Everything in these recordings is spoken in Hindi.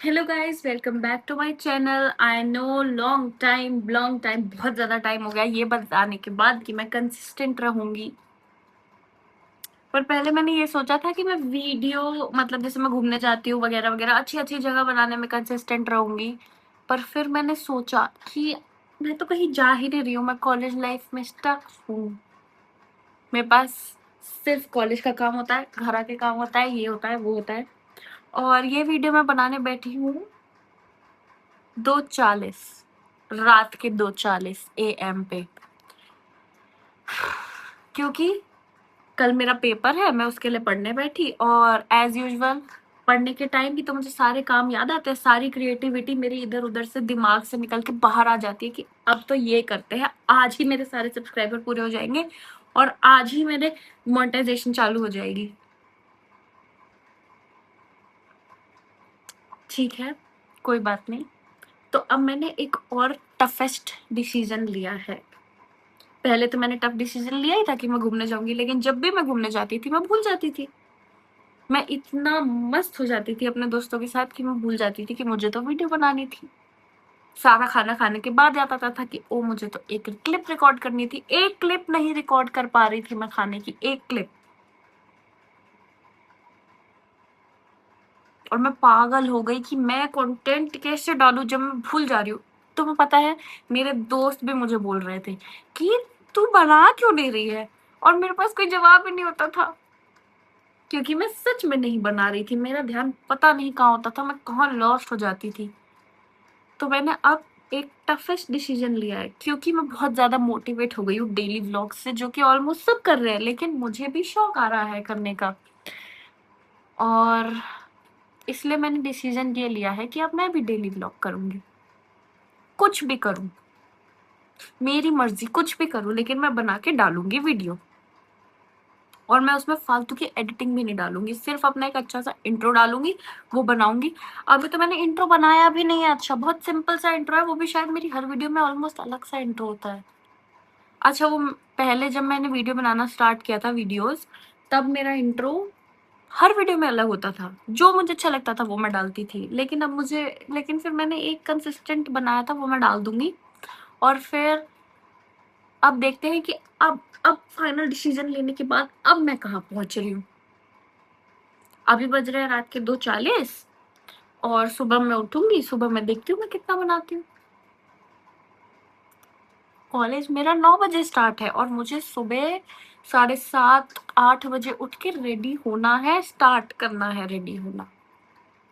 Hello guys, welcome back to my channel. I know long time बहुत ज़्यादा टाइम हो गया ये बताने के बाद कि मैं कंसिस्टेंट रहूंगी। पर पहले मैंने ये सोचा था कि मैं वीडियो मतलब जैसे मैं घूमने जाती हूँ वगैरह वगैरह अच्छी अच्छी जगह बनाने में कंसिस्टेंट रहूंगी। पर फिर मैंने सोचा कि मैं तो कहीं जा ही नहीं रही हूँ, मैं कॉलेज लाइफ में स्टक हूँ। मेरे पास सिर्फ कॉलेज का काम होता है, घर आके काम होता है, ये होता है वो होता है। और ये वीडियो मैं बनाने बैठी हूँ 2:40 रात के 2:40 AM पे, क्योंकि कल मेरा पेपर है। मैं उसके लिए पढ़ने बैठी और एज यूजुअल पढ़ने के टाइम ही तो मुझे सारे काम याद आते हैं, सारी क्रिएटिविटी मेरी इधर उधर से दिमाग से निकल के बाहर आ जाती है कि अब तो ये करते हैं, आज ही मेरे सारे सब्सक्राइबर पूरे हो जाएंगे और आज ही मेरे मोनेटाइजेशन चालू हो जाएगी। ठीक है, कोई बात नहीं। तो अब मैंने एक और टफेस्ट डिसीजन लिया है। पहले तो मैंने टफ डिसीजन लिया ही था कि मैं घूमने जाऊंगी, लेकिन जब भी मैं घूमने जाती थी मैं भूल जाती थी। मैं इतना मस्त हो जाती थी अपने दोस्तों के साथ कि मैं भूल जाती थी कि मुझे तो वीडियो बनानी थी। सारा खाना खाने के बाद याद आता था कि ओ मुझे तो एक क्लिप रिकॉर्ड करनी थी। एक क्लिप नहीं रिकॉर्ड कर पा रही थी मैं खाने की, एक क्लिप। और मैं पागल हो गई कि मैं कंटेंट कैसे डालूं जब मैं भूल जा रही हूँ। तुम्हें पता है, मेरे दोस्त भी मुझे बोल रहे थे कि तू बना क्यों नहीं रही है, और मेरे पास कोई जवाब ही नहीं होता था क्योंकि मैं सच में नहीं बना रही थी। मेरा ध्यान पता नहीं कहाँ होता था, मैं कहाँ लॉस्ट हो जाती थी। तो मैंने अब एक टफेस्ट डिसीजन लिया है क्योंकि मैं बहुत ज्यादा मोटिवेट हो गई हूँ डेली व्लॉग से, जो कि ऑलमोस्ट सब कर रहे हैं, लेकिन मुझे भी शौक आ रहा है करने का। और इसलिए मैंने डिसीजन ये लिया है कि अब मैं भी डेली व्लॉग करूंगी। कुछ भी करूं, मेरी मर्जी, कुछ भी करूं, लेकिन मैं बना के डालूंगी वीडियो। और मैं उसमें फालतू की एडिटिंग भी नहीं डालूंगी, सिर्फ अपना एक अच्छा सा इंट्रो डालूंगी, वो बनाऊंगी। अभी तो मैंने इंट्रो बनाया भी नहीं है। अच्छा, बहुत सिंपल सा इंट्रो है, वो भी शायद मेरी हर वीडियो में ऑलमोस्ट अलग सा इंट्रो होता है। अच्छा, वो पहले जब मैंने वीडियो बनाना स्टार्ट किया था वीडियोस, तब मेरा इंट्रो हर वीडियो में अलग होता था। जो मुझे अच्छा लगता था वो मैं डालती थी, लेकिन फिर मैंने एक कंसिस्टेंट बनाया था, वो मैं डाल दूंगी। और फिर अब देखते हैं कि अब फाइनल डिसीजन लेने के बाद अब मैं कहाँ पहुंच रही हूँ। अभी बज रहे हैं रात के 2:40 और सुबह मैं उठूंगी, सुबह मैं देखती हूँ मैं कितना बनाती हूँ। कॉलेज मेरा 9 बजे स्टार्ट है और मुझे सुबह 7:30-8 बजे उठ के रेडी होना है, स्टार्ट करना है रेडी होना।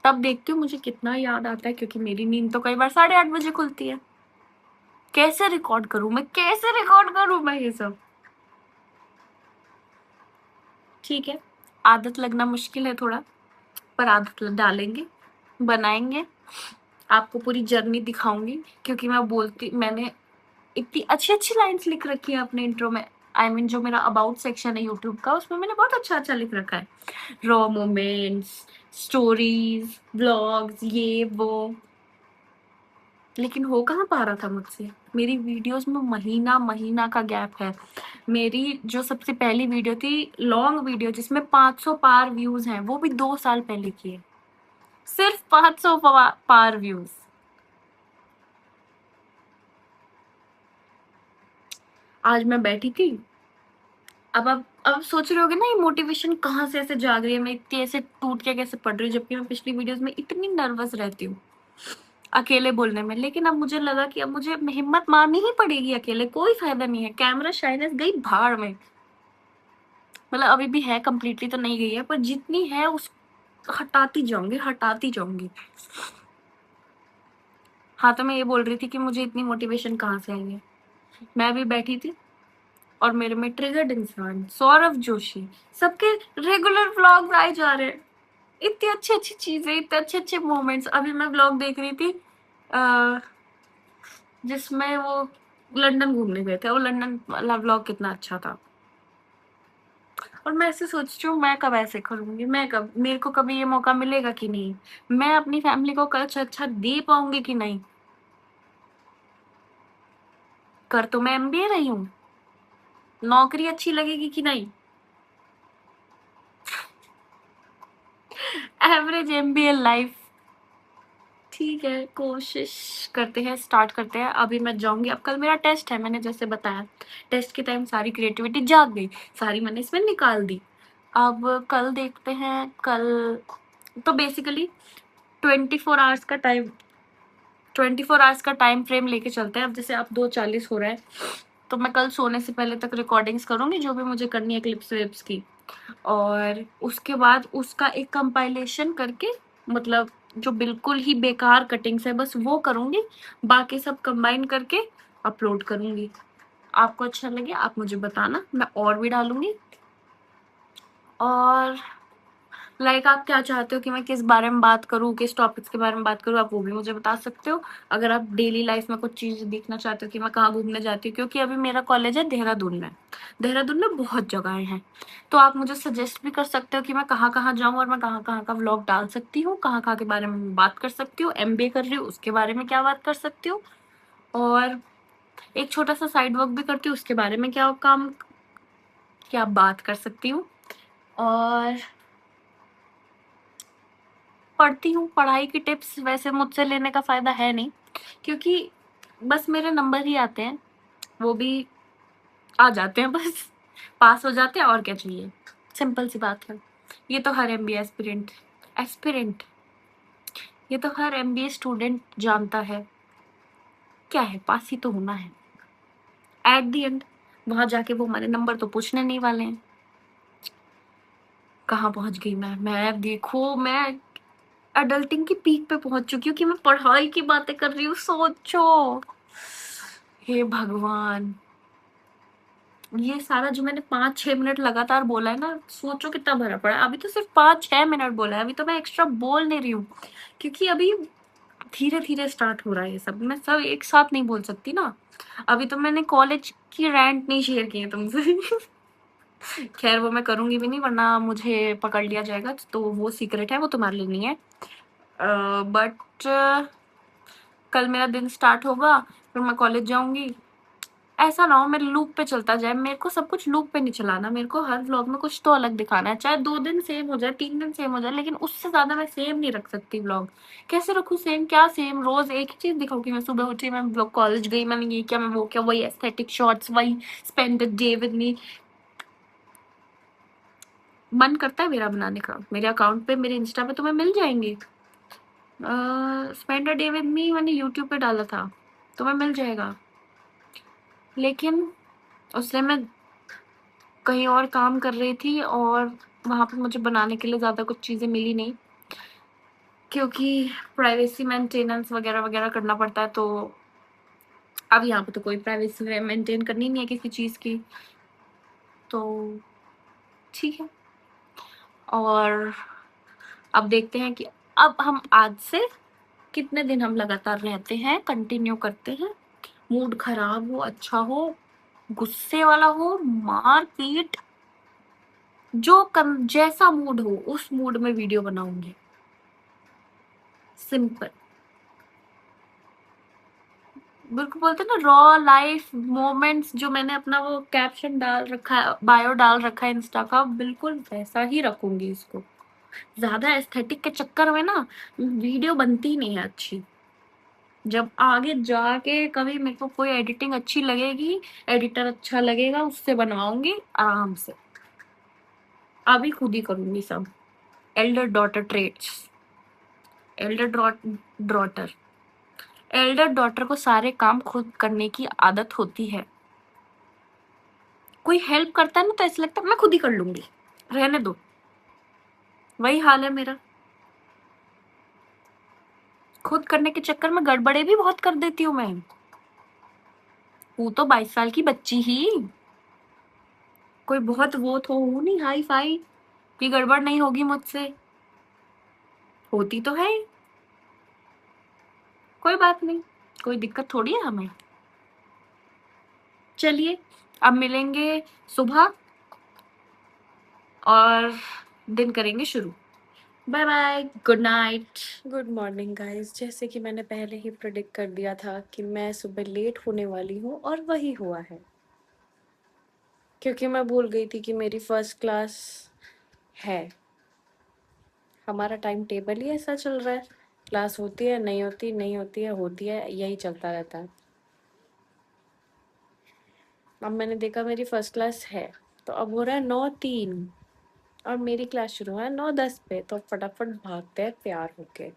तब देखती हूँ मुझे कितना याद आता है, क्योंकि मेरी नींद तो कई बार 8:30 बजे खुलती है। कैसे रिकॉर्ड करूँ मैं, कैसे रिकॉर्ड करूँ मैं ये सब। ठीक है, आदत लगना मुश्किल है थोड़ा, पर आदत डालेंगे, बनाएंगे। आपको पूरी जर्नी दिखाऊंगी, क्योंकि मैंने इतनी अच्छी अच्छी लाइंस लिख रखी है अपने इंट्रो में। आई मीन जो मेरा अबाउट सेक्शन है यूट्यूब का, उसमें मैंने बहुत अच्छा अच्छा लिख रखा है। रॉ मोमेंट्स, स्टोरीज, व्लॉग्स, ये वो। लेकिन हो कहाँ पा रहा था मुझसे। मेरी वीडियोस में महीना महीना का गैप है। मेरी जो सबसे पहली वीडियो थी, लॉन्ग वीडियो जिसमें 500 पार व्यूज हैं, वो भी 2 साल पहले की है। सिर्फ 500 पार व्यूज। आज मैं बैठी थी। अब सोच रहे होगे ना, ये मोटिवेशन कहाँ से ऐसे जाग रही है, मैं इतनी ऐसे टूट के कैसे पढ़ रही हूँ, जबकि मैं पिछली वीडियोस में इतनी नर्वस रहती हूँ अकेले बोलने में। लेकिन अब मुझे लगा कि अब मुझे हिम्मत मारनी ही पड़ेगी, अकेले कोई फायदा नहीं है। कैमरा शाइनेस गई भाड़ में, मतलब अभी भी है, कंप्लीटली तो नहीं गई है, पर जितनी है उस हटाती जाऊंगी, हटाती जाऊंगी। हाँ, तो मैं ये बोल रही थी कि मुझे इतनी मोटिवेशन कहाँ से आई है। मैं भी बैठी थी और मेरे में ट्रिगर्ड इंसान सौरभ जोशी, सबके रेगुलर व्लॉग्स आए जा रहे हैं। इतनी अच्छी अच्छी चीजें, इतने अच्छे अच्छे मोमेंट्स। अभी मैं व्लॉग देख रही थी जिसमें वो लंदन घूमने गए थे, वो लंदन वाला व्लॉग कितना अच्छा था। और मैं ऐसे सोचती हूँ, मैं कब ऐसे करूंगी, मैं कब, मेरे को कभी ये मौका मिलेगा कि नहीं, मैं अपनी फैमिली को कुछ अच्छा दे पाऊंगी कि नहीं। कर तो मैं MBA रही हूँ, नौकरी अच्छी लगेगी कि नहीं। एवरेज MBA लाइफ ठीक है, कोशिश करते हैं, स्टार्ट करते हैं। अभी मैं जाऊँगी, अब कल मेरा टेस्ट है, मैंने जैसे बताया। टेस्ट के टाइम सारी क्रिएटिविटी जाग गई, सारी मैंने इसमें निकाल दी। अब कल देखते हैं, कल तो बेसिकली 24 आवर्स का टाइम 24 आवर्स का टाइम फ्रेम लेके चलते हैं। अब जैसे अब 2:40 हो रहा है, तो मैं कल सोने से पहले तक रिकॉर्डिंग्स करूँगी, जो भी मुझे करनी है क्लिप्स विप्स की। और उसके बाद उसका एक कंपाइलेशन करके, मतलब जो बिल्कुल ही बेकार कटिंग्स है बस वो करूँगी, बाकी सब कंबाइन करके अपलोड करूँगी। आपको अच्छा लगे आप मुझे बताना, मैं और भी डालूँगी। और लाइक आप क्या चाहते हो कि मैं किस बारे में बात करूँ, किस टॉपिक्स के बारे में बात करूँ, आप वो भी मुझे बता सकते हो। अगर आप डेली लाइफ में कुछ चीज़ें देखना चाहते हो कि मैं कहाँ घूमने जाती हूँ, क्योंकि अभी मेरा कॉलेज है देहरादून में। देहरादून में बहुत जगहें हैं, तो आप मुझे सजेस्ट भी कर सकते हो कि मैं कहाँ-कहाँ जाऊँ और मैं कहाँ-कहाँ का व्लॉग डाल सकती हूँ, कहाँ-कहाँ के बारे में बात कर सकती हूँ। एमबीए कर रही हूँ, उसके बारे में क्या बात कर सकती हूँ, और एक छोटा-सा साइड वर्क भी करती हूँ, उसके बारे में क्या बात कर सकती हूँ। और पढ़ती हूँ, पढ़ाई की टिप्स वैसे मुझसे लेने का फ़ायदा है नहीं, क्योंकि बस मेरे नंबर ही आते हैं, वो भी आ जाते हैं बस, पास हो जाते हैं और क्या चाहिए, सिंपल सी बात है। ये तो हर एमबीए एस्पिरेंट ये तो हर एमबीए स्टूडेंट जानता है, क्या है, पास ही तो होना है। एट द एंड वहाँ जाके वो हमारे नंबर तो पूछने नहीं वाले हैं। कहाँ पहुँच गई मैं देखो, मैं अडल्टिंग की पीक पे पहुँच चुकी हूँ कि मैं पढ़ाई की बातें कर रही हूँ, सोचो। हे भगवान, ये सारा जो मैंने 5-6 मिनट लगातार बोला है ना, सोचो कितना भरा पड़ा है। अभी तो सिर्फ 5-6 मिनट बोला है, अभी तो मैं एक्स्ट्रा बोल नहीं रही हूँ, क्योंकि अभी धीरे धीरे स्टार्ट हो रहा है ये सब, मैं सब एक साथ नहीं बोल सकती ना। अभी तो मैंने कॉलेज की रैंट नहीं शेयर की है तुमसे। खैर वो मैं करूंगी भी नहीं, वरना मुझे पकड़ लिया जाएगा, तो वो सीक्रेट है, वो तुम्हारे लिए नहीं है। बट कल मेरा दिन स्टार्ट होगा, फिर मैं कॉलेज जाऊंगी। ऐसा ना हो मेरे लूप पे चलता जाए, मेरे को सब कुछ लूप पे नहीं चलाना, मेरे को हर व्लॉग में कुछ तो अलग दिखाना है, चाहे 2 दिन सेम हो जाए, 3 दिन सेम हो जाए, लेकिन उससे ज्यादा मैं सेम नहीं रख सकती व्लॉग। कैसे रखूँ सेम, क्या सेम रोज एक ही चीज दिखाऊँ कि मैं सुबह उठी, मैं व्लॉग, कॉलेज गई, मैंने ये किया, मैं वो किया, वही एस्थेटिक शॉट्स, वही spend the day with me. मन करता है मेरा बनाने का, मेरे अकाउंट पे, मेरे इंस्टा पे तुम्हें मिल जाएंगे। Spend a day with me मैंने यूट्यूब पे डाला था, तुम्हें मिल जाएगा, लेकिन उससे मैं कहीं और काम कर रही थी, और वहाँ पे मुझे बनाने के लिए ज़्यादा कुछ चीज़ें मिली नहीं, क्योंकि प्राइवेसी मेंटेनेंस वगैरह वगैरह करना पड़ता है। तो अब यहाँ पे तो कोई प्राइवेसी मेंटेन करनी नहीं है किसी चीज़ की, तो ठीक है। और अब देखते हैं कि अब हम आज से कितने दिन हम लगातार रहते हैं, कंटिन्यू करते हैं। मूड खराब हो, अच्छा हो, गुस्से वाला हो, मार पीट, जैसा मूड हो उस मूड में वीडियो बनाऊंगी, सिंपल। बिल्कुल बोलते हैं ना, रॉ लाइफ मोमेंट्स, जो मैंने अपना वो कैप्शन डाल रखा है, बायो डाल रखा है इंस्टा का, बिल्कुल वैसा ही रखूंगी इसको। ज्यादा एस्थेटिक के चक्कर में ना वीडियो बनती नहीं है अच्छी। जब आगे जाके कभी मेरे को कोई एडिटिंग अच्छी लगेगी, एडिटर अच्छा लगेगा, उससे बनवाऊंगी आराम से। अभी खुद ही करूंगी सब। Elder daughter traits, Elder daughter Elder daughter को सारे काम खुद करने की आदत होती है। कोई हेल्प करता है ना तो ऐसा लगता है मैं खुद ही कर लूंगी, रहने दो। वही हाल है मेरा, खुद करने के चक्कर में गड़बड़े भी बहुत कर देती हूँ मैं। हूँ तो 22 साल की बच्ची ही, कोई बहुत वो तो हूँ नहीं हाई फाई कि गड़बड़ नहीं होगी मुझसे, होती तो है। कोई बात नहीं, कोई दिक्कत थोड़ी है हमें। चलिए अब मिलेंगे सुबह और दिन करेंगे शुरू। Bye bye, good night. Good morning guys, जैसे कि मैंने पहले ही प्रेडिक्ट कर दिया था कि मैं सुबह लेट होने वाली हूँ, और वही हुआ है, क्योंकि मैं भूल गई थी कि मेरी फर्स्ट क्लास है। हमारा टाइम टेबल ही ऐसा चल रहा है, क्लास होती है, नहीं होती, नहीं होती है, यही चलता रहता है। अब मैंने देखा मेरी फर्स्ट क्लास है, तो अब हो रहा है 9:03 और मेरी क्लास शुरू है 9:10 पे, तो फटाफट भागते हैं तैयार होके।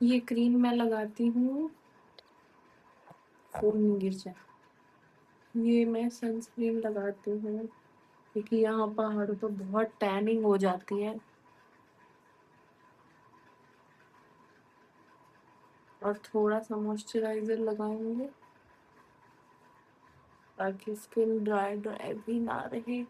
ये क्रीम मैं लगाती हूँ, फोन नहीं गिर जाए। ये मैं सनस्क्रीन लगाती हूँ क्योंकि यहाँ पहाड़ों पर बहुत टैनिंग हो जाती है, और थोड़ा सा मॉइस्चराइजर लगाएंगे ताकि स्किन ड्राई ड्राई भी ना रहे।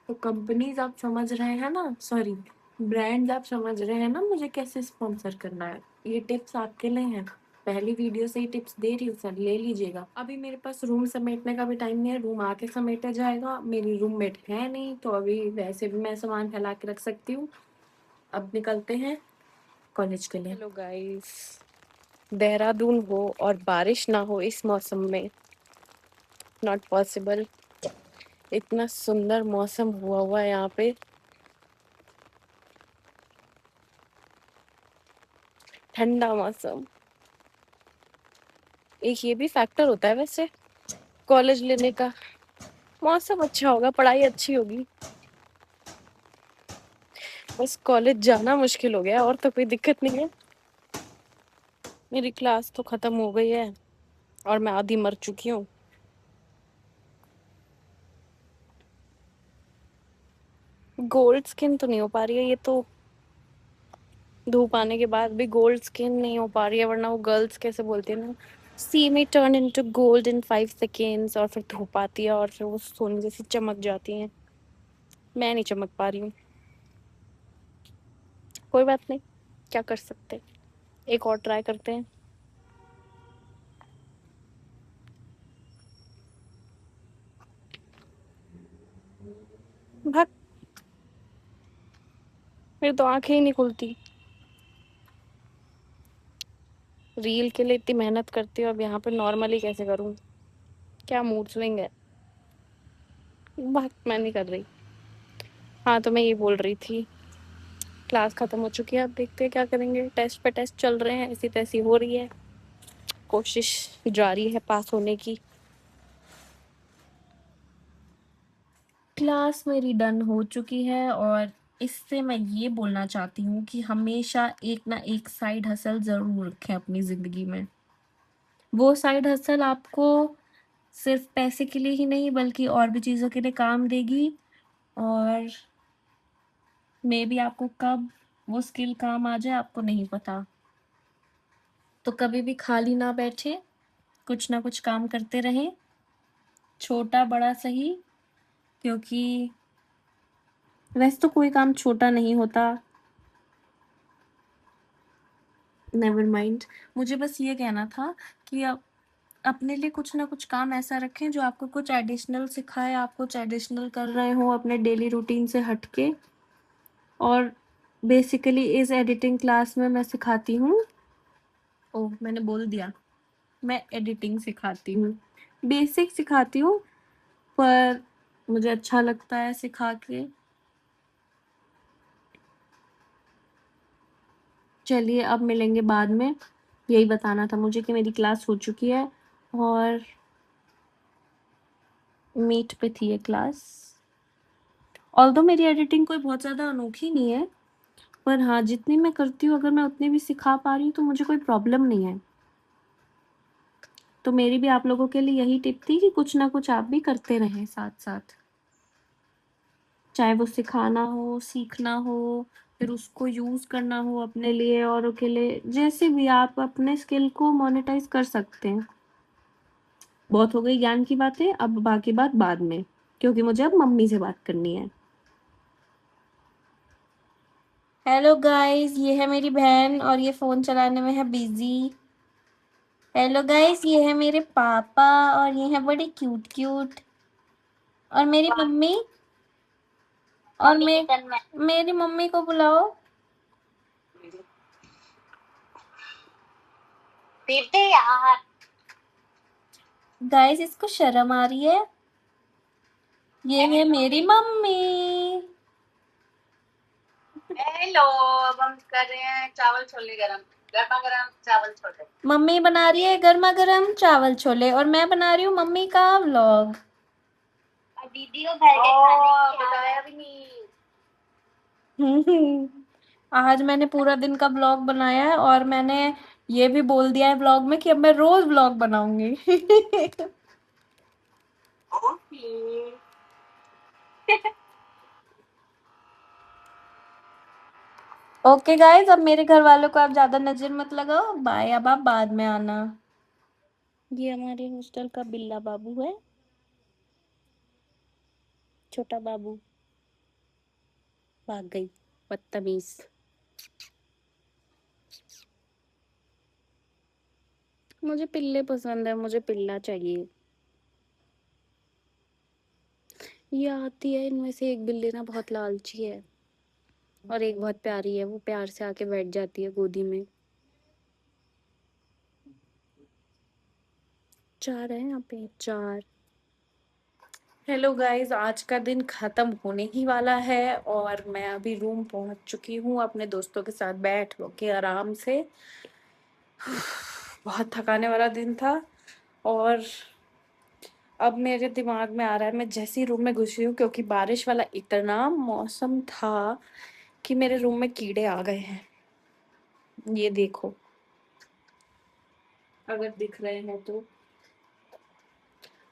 तो कंपनीज आप समझ रहे हैं ना, सॉरी ब्रांड्स आप समझ रहे हैं ना मुझे कैसे स्पॉन्सर करना है। ये टिप्स आपके लिए हैं, पहली वीडियो से ही टिप्स दे रही हूँ सर, ले लीजिएगा। अभी मेरे पास रूम समेटने का भी टाइम नहीं है, रूम आके समेटा जाएगा। मेरी रूममेट है नहीं, तो अभी वैसे भी मैं सामान फैला के रख सकती हूँ। अब निकलते हैं कॉलेज के लिए। हेलो गाइस, देहरादून हो और बारिश ना हो इस मौसम में, नॉट पॉसिबल। इतना सुंदर मौसम हुआ है यहाँ पे, ठंडा मौसम। एक ये भी फैक्टर होता है वैसे कॉलेज लेने का, मौसम अच्छा होगा, पढ़ाई अच्छी होगी, बस कॉलेज जाना मुश्किल हो गया, और तो कोई दिक्कत नहीं है। मेरी क्लास तो खत्म हो गई है और मैं आधी मर चुकी हूँ। गोल्ड स्किन तो नहीं हो पा रही है, ये तो धूप आने के बाद भी गोल्ड स्किन नहीं हो पा रही है, वरना वो गर्ल्स कैसे बोलती है ना, सी में turn into gold in 5 seconds, और फिर धूप आती है और फिर वो सोने जैसी चमक जाती हैं। मैं नहीं चमक पा रही हूँ, कोई बात नहीं, क्या कर सकते, एक और ट्राई करते हैं। भाग, मेरी तो आंखें ही नहीं खुलती। रील के लिए इतनी मेहनत करती हूँ, अब यहाँ पे नॉर्मली कैसे करूँ, क्या मूड स्विंग है। भाग, मैं नहीं कर रही। हाँ, तो मैं ये बोल रही थी, क्लास खत्म हो चुकी है, अब देखते हैं क्या करेंगे। टेस्ट पे टेस्ट चल रहे हैं, ऐसी तैसी हो रही है, कोशिश जारी है पास होने की। क्लास मेरी डन हो चुकी है, और इससे मैं ये बोलना चाहती हूँ कि हमेशा एक ना एक साइड हसल ज़रूर रखें अपनी ज़िंदगी में। वो साइड हसल आपको सिर्फ पैसे के लिए ही नहीं बल्कि और भी चीज़ों के लिए काम देगी, और मे बी आपको कब वो स्किल काम आ जाए आपको नहीं पता। तो कभी भी खाली ना बैठे, कुछ ना कुछ काम करते रहें, छोटा बड़ा सही, क्योंकि वैसे तो कोई काम छोटा नहीं होता। नेवर माइंड, मुझे बस ये कहना था कि आप अपने लिए कुछ ना कुछ काम ऐसा रखें जो आपको कुछ एडिशनल सिखाए, आप कुछ एडिशनल कर रहे हो अपने डेली रूटीन से हटके। और बेसिकली इस एडिटिंग क्लास में मैं सिखाती हूँ, ओह मैंने बोल दिया, मैं एडिटिंग सिखाती हूँ, बेसिक सिखाती हूँ, पर मुझे अच्छा लगता है सिखा के। चलिए अब मिलेंगे बाद में, यही बताना था मुझे कि मेरी क्लास हो चुकी है और मीट पे थी ये क्लास। ऑल्दो मेरी एडिटिंग कोई बहुत ज़्यादा अनोखी नहीं है, पर हाँ जितनी मैं करती हूँ अगर मैं उतनी भी सिखा पा रही हूँ तो मुझे कोई प्रॉब्लम नहीं है। तो मेरी भी आप लोगों के लिए यही टिप थी कि कुछ ना कुछ आप भी करते रहें साथ साथ, चाहे वो सिखाना हो, सीखना हो, फिर उसको यूज़ करना हो अपने लिए औरों के लिए, जैसे भी आप अपने स्किल को मोनेटाइज कर सकते हैं। बहुत हो गई ज्ञान की बातें, अब बाकी बात बाद में, क्योंकि मुझे अब मम्मी से बात करनी है। हेलो गाइस, ये है मेरी बहन और ये फ़ोन चलाने में है बिज़ी। हेलो गाइस, ये है मेरे पापा और ये है बड़े क्यूट क्यूट, और मेरी मम्मी, और मेरी मम्मी को बुलाओ। दीदी यार गाइस, इसको शर्म आ रही है। ये है मेरी मम्मी। हेलो। अब हम कर रहे हैं चावल छोले गरम, गर्मा गर्म चावल छोले। मम्मी बना रही है गर्मा गर्म चावल छोले और मैं बना रही हूँ मम्मी का व्लॉग। और दीदी को घर के खाने बताया भी नहीं। आज मैंने पूरा दिन का व्लॉग बनाया है और मैंने ये भी बोल दिया है व्लॉग में कि अब मैं रोज व्लॉग बनाऊंगी। ओके। ओके गाइस, अब मेरे घर वालों को आप ज्यादा नजर मत लगाओ। बाय, अब आप बाद में आना। ये हमारे हॉस्टल का बिल्ला बाबू है, छोटा बाबू। भाग गई, बदतमीज। मुझे पिल्ले पसंद है, मुझे पिल्ला चाहिए। ये आती है, इनमें से एक बिल्ली ना बहुत लालची है और एक बहुत प्यारी है। वो प्यार से आके बैठ जाती है गोदी में। 4 है यहाँ पे, 4। हेलो गाइस, आज का दिन खत्म होने ही वाला है और मैं अभी रूम पहुंच चुकी हूँ अपने दोस्तों के साथ बैठ के आराम से। बहुत थकाने वाला दिन था और अब मेरे दिमाग में आ रहा है, मैं जैसे ही रूम में घुसी हूँ, क्योंकि बारिश वाला इतना मौसम था कि मेरे रूम में कीड़े आ गए हैं। ये देखो, अगर दिख रहे हैं तो।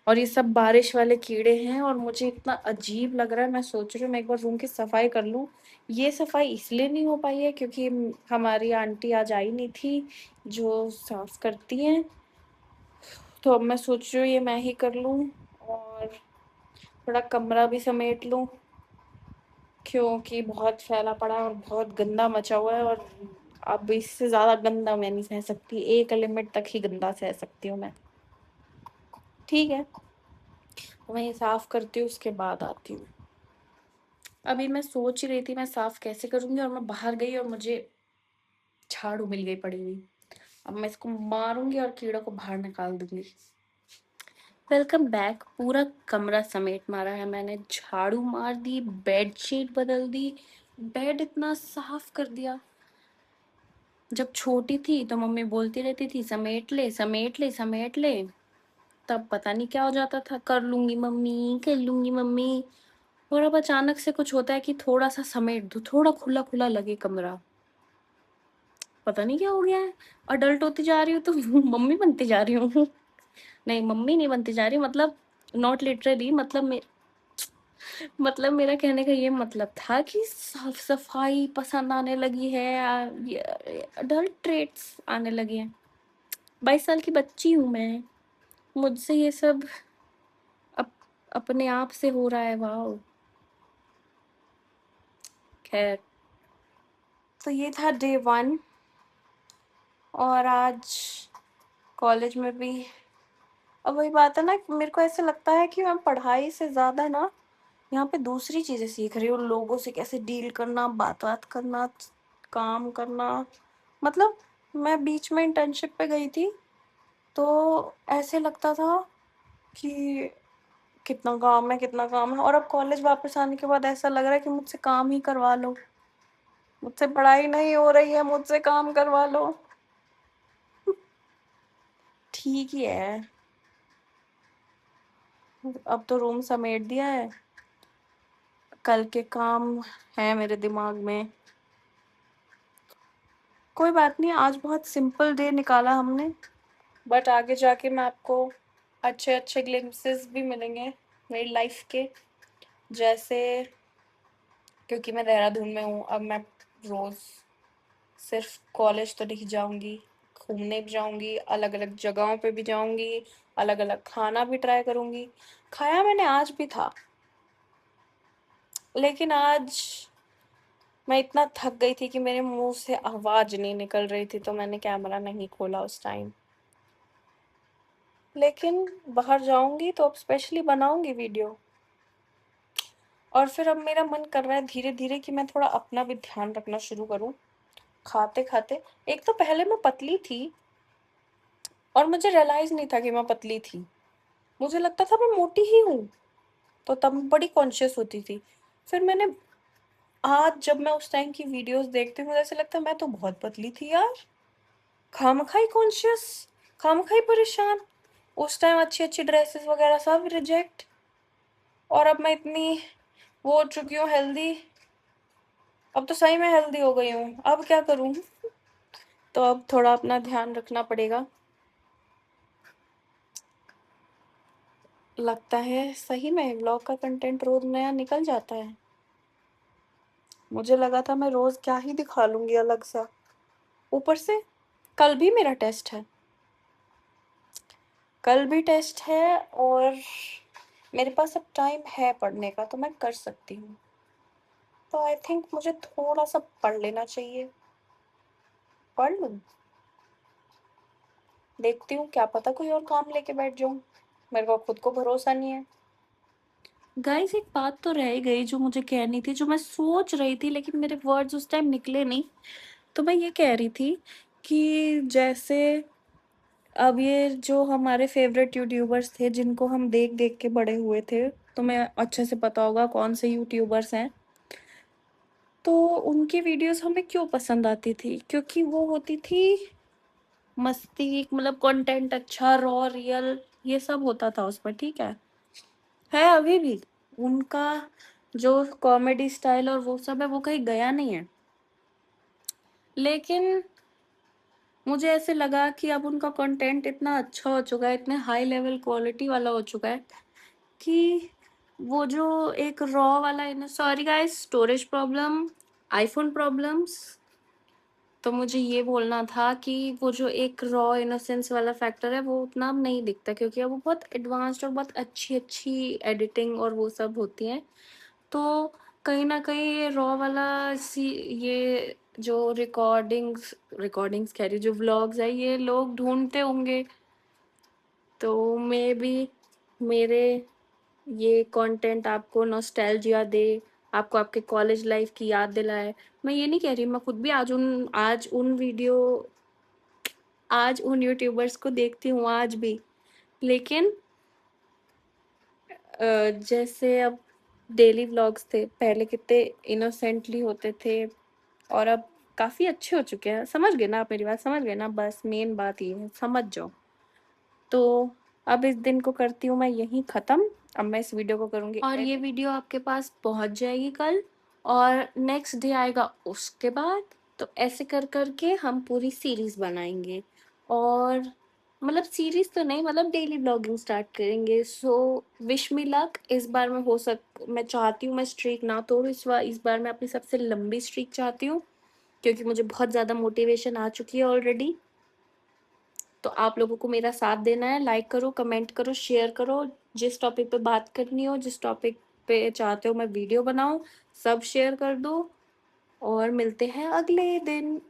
और ये सब बारिश वाले कीड़े हैं और मुझे इतना अजीब लग रहा है। मैं सोच रही हूँ मैं एक बार रूम की सफाई कर लूँ। ये सफाई इसलिए नहीं हो पाई है क्योंकि हमारी आंटी आज आई नहीं थी जो साफ करती हैं। तो अब मैं सोच रही हूँ ये मैं ही कर लूँ और थोड़ा कमरा भी समेट लूँ, क्योंकि बहुत फैला पड़ा है और बहुत गंदा मचा हुआ है। और अब इससे ज़्यादा गंदा मैं नहीं सह सकती, एक लिमिट तक ही गंदा सह सकती हूँ मैं। ठीक है, तो मैं ये साफ करती हूँ, उसके बाद आती हूँ। अभी मैं सोच ही रही थी मैं साफ कैसे करूँगी और मैं बाहर गई और मुझे झाड़ू मिल गई पड़ी हुई। अब मैं इसको मारूंगी और कीड़ों को बाहर निकाल दूंगी। Welcome back. पूरा कमरा समेट मारा है मैंने, झाड़ू मार दी, बेडशीट बदल दी, बेड इतना साफ कर दिया। जब छोटी थी तो मम्मी बोलती रहती थी समेट ले समेट ले समेट ले, तब पता नहीं क्या हो जाता था, कर लूंगी मम्मी कर लूंगी मम्मी। और अब अचानक से कुछ होता है कि थोड़ा सा समेट दो, थोड़ा खुला खुला लगे कमरा। पता नहीं क्या हो गया है, अडल्ट होती जा रही हूँ तो मम्मी बनती जा रही हूँ। नहीं, मम्मी नहीं बनती जा रही, मतलब नॉट लिटरली, मतलब मेरा कहने का ये मतलब था कि साफ सफाई पसंद आने लगी है, अडल्ट ट्रेट्स आने लगे हैं। 22 साल की बच्ची हूँ मैं, मुझसे ये सब अप, अपने आप से हो रहा है। वाह, खैर। तो ये था डे 1 और आज कॉलेज में भी अब वही बात है ना, मेरे को ऐसे लगता है कि मैं पढ़ाई से ज़्यादा ना यहाँ पे दूसरी चीज़ें सीख रही हूँ। लोगों से कैसे डील करना, बात बात करना, काम करना। मतलब मैं बीच में इंटर्नशिप पे गई थी तो ऐसे लगता था कि कितना काम है कितना काम है, और अब कॉलेज वापस आने के बाद ऐसा लग रहा है कि मुझसे काम ही करवा लो, मुझसे पढ़ाई नहीं हो रही है, मुझसे काम करवा लो। ठीक ही है, अब तो रूम समेट दिया है, कल के काम है मेरे दिमाग में। कोई बात नहीं, आज बहुत सिंपल डे निकाला हमने, बट आगे जाके मैं आपको अच्छे अच्छे ग्लिम्पसेस भी मिलेंगे मेरी लाइफ के। जैसे, क्योंकि मैं देहरादून में हूँ, अब मैं रोज़ सिर्फ कॉलेज तो नहीं जाऊँगी, घूमने भी जाऊँगी, अलग अलग जगहों पे भी जाऊँगी, अलग अलग खाना भी ट्राई करूँगी। खाया मैंने आज भी था, लेकिन आज मैं इतना थक गई थी कि मेरे मुंह से आवाज़ नहीं निकल रही थी, तो मैंने कैमरा नहीं खोला उस टाइम। लेकिन बाहर जाऊंगी तो अब स्पेशली बनाऊंगी वीडियो। और फिर अब मेरा मन कर रहा है धीरे धीरे कि मैं थोड़ा अपना भी ध्यान रखना शुरू करूं खाते खाते। एक तो पहले मैं पतली थी, और मुझे रियलाइज नहीं था कि मैं पतली थी, मुझे लगता था मैं मोटी ही हूँ, तो तब मैं बड़ी कॉन्शियस होती थी। फिर मैंने आज जब मैं उस टाइम की वीडियोस देखती हूँ, मुझे ऐसा लगता है मैं तो बहुत पतली थी यार, खामखाई कॉन्शियस, खामखाई परेशान। उस टाइम अच्छी अच्छी ड्रेसेस वगैरह सब रिजेक्ट, और अब मैं इतनी वो हो चुकी हूँ हेल्दी। अब तो सही में हेल्दी हो गई हूँ, अब क्या करूँ? तो अब थोड़ा अपना ध्यान रखना पड़ेगा। लगता है सही में व्लॉग का कंटेंट रोज नया निकल जाता है। मुझे लगा था मैं रोज क्या ही दिखा लूंगी अलग सा, ऊपर से कल भी मेरा टेस्ट है, कल भी टेस्ट है, और मेरे पास अब टाइम है पढ़ने का, तो मैं कर सकती हूँ। तो आई थिंक मुझे थोड़ा सा पढ़ लेना चाहिए, पढ़ लूँ, देखती हूँ, क्या पता कोई और काम लेके बैठ जाऊँ, मेरे को खुद को भरोसा नहीं है। गाइस एक बात तो रह ही गई जो मुझे कहनी थी, जो मैं सोच रही थी लेकिन मेरे वर्ड्स उस टाइम निकले नहीं। तो मैं ये कह रही थी कि जैसे अब ये जो हमारे फेवरेट यूट्यूबर्स थे जिनको हम देख देख के बड़े हुए थे, तुम्हें अच्छे से पता होगा कौन से यूट्यूबर्स हैं। तो उनकी वीडियोस हमें क्यों पसंद आती थी? क्योंकि वो होती थी मस्ती, मतलब कंटेंट अच्छा, रॉ, रियल, ये सब होता था उसमें, ठीक है अभी भी उनका जो कॉमेडी स्टाइल और वो सब है वो कहीं गया नहीं है। लेकिन मुझे ऐसे लगा कि अब उनका कंटेंट इतना अच्छा हो चुका है, इतने हाई लेवल क्वालिटी वाला हो चुका है कि वो जो एक रॉ वाला, sorry guys, storage problem, iPhone problems. तो मुझे ये बोलना था कि वो जो एक रॉ इनोसेंस वाला फैक्टर है वो उतना अब नहीं दिखता, क्योंकि अब वो बहुत एडवांस्ड और बहुत अच्छी अच्छी एडिटिंग और वो सब होती हैं। तो कहीं ना कहीं ये रॉ वाला ये जो रिकॉर्डिंग्स रिकॉर्डिंग्स कह रही, जो व्लॉग्स है ये लोग ढूंढते होंगे, तो मे बी मेरे ये कंटेंट आपको नॉस्टैल्जिया दे, आपको आपके कॉलेज लाइफ की याद दिलाए। मैं ये नहीं कह रही, मैं खुद भी आज उन यूट्यूबर्स को देखती हूँ आज भी, लेकिन जैसे अब डेली व्लॉग्स थे पहले कितने इनोसेंटली होते थे, और अब काफ़ी अच्छे हो चुके हैं। समझ गए ना आप मेरी बात? समझ गए ना? बस मेन बात ये है, समझ जाओ। तो अब इस दिन को करती हूँ मैं यहीं ख़त्म। अब मैं इस वीडियो को करूँगी और ये वीडियो आपके पास पहुँच जाएगी कल, और नेक्स्ट डे आएगा उसके बाद। तो ऐसे कर करके हम पूरी सीरीज़ बनाएंगे, और मतलब सीरीज़ तो नहीं, मतलब डेली ब्लॉगिंग स्टार्ट करेंगे। So wish me luck. इस बार मैं चाहती हूँ मैं स्ट्रीक ना तोड़ूँ, इस बार मैं अपनी सबसे लंबी स्ट्रीक चाहती हूँ, क्योंकि मुझे बहुत ज़्यादा मोटिवेशन आ चुकी है ऑलरेडी। तो आप लोगों को मेरा साथ देना है, लाइक करो, कमेंट करो, शेयर करो, जिस टॉपिक पे बात करनी हो, जिस टॉपिक पे चाहते हो मैं वीडियो बनाऊं, सब शेयर कर दो। और मिलते हैं अगले दिन,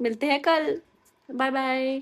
मिलते हैं कल। Bye bye.